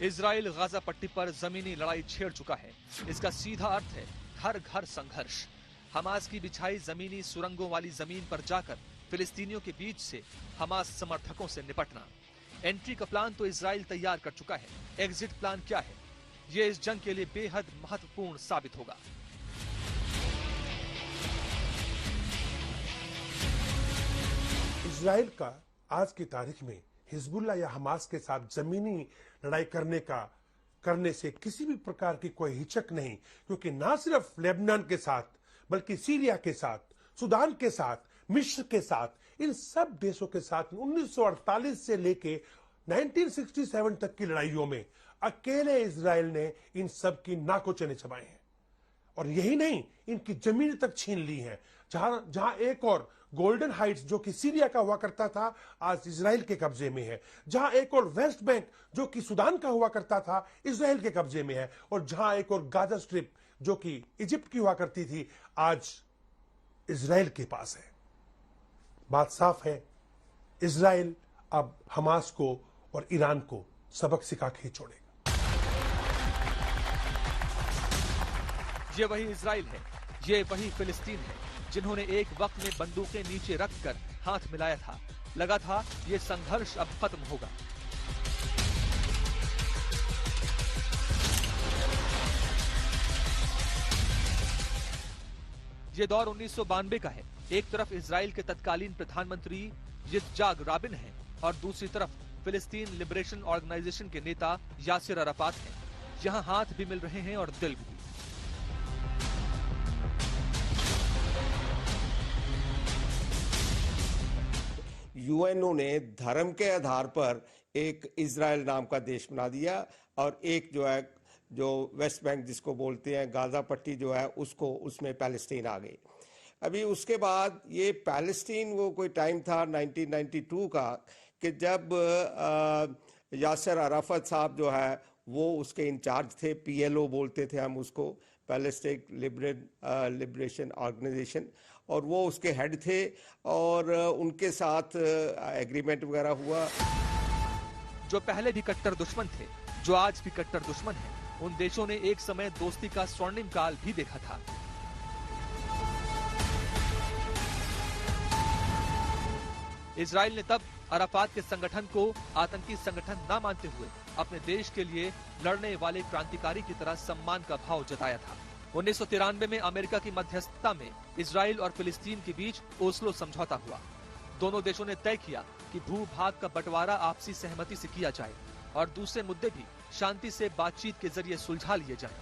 Israel Gaza पट्टी पर जमीनी लड़ाई छेड़ चुका है। इसका सीधा अर्थ है घर घर संघर्ष। हमास की बिछाई जमीनी सुरंगों वाली जमीन पर जाकर फिलिस्तीनियों के बीच से हमास समर्थकों से निपटना। एंट्री का प्लान तो इजराइल तैयार कर चुका है, एग्जिट प्लान क्या है, ये इस जंग के लिए बेहद महत्वपूर्ण साबित होगा। इजराइल का आज की तारीख में हिजबुल्लाह या हमास के साथ जमीनी लड़ाई करने से किसी भी प्रकार की कोई हिचक नहीं, क्योंकि ना सिर्फ लेबनान के साथ बल्कि सीरिया के साथ, सूडान के साथ, मिस्र के साथ, इन सब देशों के साथ 1948 से लेके 1967 तक की लड़ाइयों में अकेले इजराइल ने इन सब की नाकों चने चबाए हैं। और यही नहीं, इनकी जमीन तक छीन ली है। जहां एक और गोल्डन हाइट्स जो कि सीरिया का हुआ करता था, आज इजराइल के कब्जे में है। जहां एक और वेस्ट बैंक जो कि सूडान का हुआ करता था, इजराइल के कब्जे में है। और जहां एक और गाजा स्ट्रिप जो कि इजिप्ट की हुआ करती थी, आज इजराइल के पास है। बात साफ है, इजराइल अब हमास को और ईरान को सबक सिखा के छोड़ेगा। ये वही इजराइल है, ये वही फिलिस्तीन है जिन्होंने एक वक्त में बंदूकें नीचे रखकर हाथ मिलाया था। लगा था ये संघर्ष अब खत्म होगा। ये दौर 1992 का है। एक तरफ इजराइल के तत्कालीन प्रधानमंत्री यित्ज़हाक राबिन हैं और दूसरी तरफ फिलिस्तीन लिबरेशन ऑर्गेनाइजेशन के नेता यासिर अराफात हैं। यहां हाथ भी मिल रहे हैं और दिल भी। यूएनओ ने धर्म के आधार पर एक इजराइल नाम का देश बना दिया और एक जो वेस्ट बैंक जिसको बोलते हैं, गाजा पट्टी जो है, उसको उसमें पैलेस्टीन आ गई। अभी उसके बाद ये पैलेस्टीन, वो कोई टाइम था 1992 का कि जब यासिर अराफत साहब जो है वो उसके इंचार्ज थे, पीएलओ बोलते थे हम उसको, पैलेस्टीन लिबरेशन ऑर्गेनाइजेशन, और वो उसके हेड थे और उनके साथ एग्रीमेंट वगैरह हुआ। जो पहले भी कट्टर दुश्मन थे, जो आज भी कट्टर दुश्मन हैं, उन देशों ने एक समय दोस्ती का स्वर्णिम काल भी देखा था। इजराइल ने तब अराफात के संगठन को आतंकी संगठन न मानते हुए अपने देश के लिए लड़ने वाले क्रांतिकारी की तरह सम्मान का भाव जताया था। 1993 में अमेरिका की मध्यस्थता में इजराइल और फिलिस्तीन के बीच ओस्लो समझौता हुआ। दोनों देशों ने तय किया कि भूभाग का बंटवारा आपसी सहमति से किया जाए और दूसरे मुद्दे भी शांति से बातचीत के जरिए सुलझा लिए जाएं।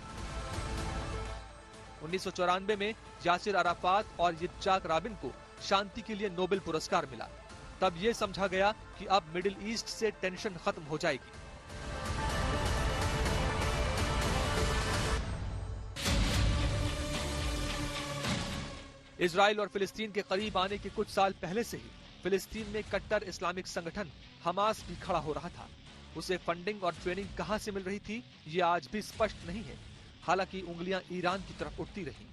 1994 में यासिर अराफात और यित्ज़हाक राबिन को शांति के लिए नोबेल पुरस्कार मिला। तब ये समझा गया कि अब मिडिल ईस्ट से टेंशन खत्म हो जाएगी। इजराइल और फिलिस्तीन के करीब आने के कुछ साल पहले से ही फिलिस्तीन में कट्टर इस्लामिक संगठन हमास भी खड़ा हो रहा था। उसे फंडिंग और ट्रेनिंग कहां से मिल रही थी, ये आज भी स्पष्ट नहीं है। हालांकि उंगलियां ईरान की तरफ उठती रही।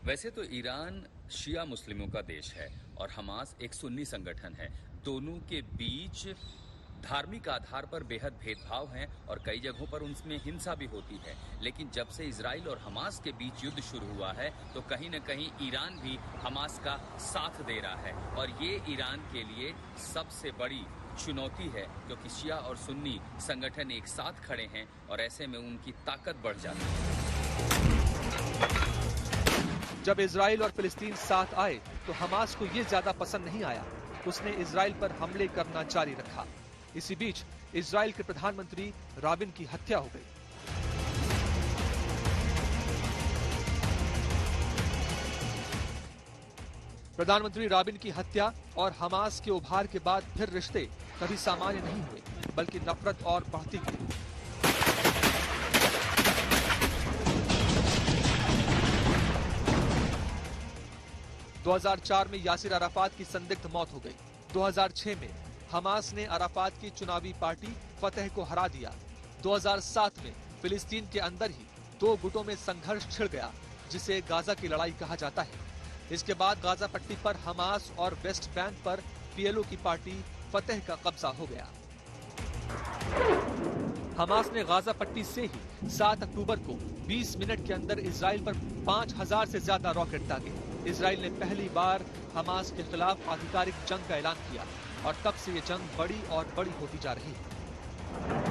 वैसे तो ईरान शिया मुस्लिमों का देश है और हमास एक सुन्नी संगठन है। दोनों के बीच धार्मिक आधार पर बेहद भेदभाव है और कई जगहों पर उनमें हिंसा भी होती है। लेकिन जब से इजराइल और हमास के बीच युद्ध शुरू हुआ है तो कहीं न कहीं ईरान भी हमास का साथ दे रहा है और ये ईरान के लिए सबसे बड़ी चुनौती है, क्योंकि शिया और सुन्नी संगठन एक साथ खड़े हैं और ऐसे में उनकी ताकत बढ़ जाती है। जब इजराइल और फिलिस्तीन साथ आए तो हमास को ये ज्यादा पसंद नहीं आया। उसने इजराइल पर हमले करना जारी रखा। इसी बीच इजराइल के प्रधानमंत्री राबिन की हत्या हो गई। प्रधानमंत्री राबिन की हत्या और हमास के उभार के बाद फिर रिश्ते कभी सामान्य नहीं हुए, बल्कि नफरत और बढ़ती गई। – 2004 में यासिर अराफात की संदिग्ध मौत हो गई। 2006 में हमास ने अराफात की चुनावी पार्टी फतह को हरा दिया। 2007 में फिलिस्तीन के अंदर ही दो गुटों में संघर्ष छिड़ गया, जिसे गाजा की लड़ाई कहा जाता है। इसके बाद गाजा पट्टी पर हमास और वेस्ट बैंक पर पीएलओ की पार्टी फतेह का कब्जा हो गया। हमास ने गाजा पट्टी से ही 7 अक्टूबर को 20 मिनट के अंदर इजराइल पर 5000 से ज्यादा रॉकेट दागे। इजराइल ने पहली बार हमास के खिलाफ आधिकारिक जंग का ऐलान किया और तब से ये जंग बड़ी और बड़ी होती जा रही है।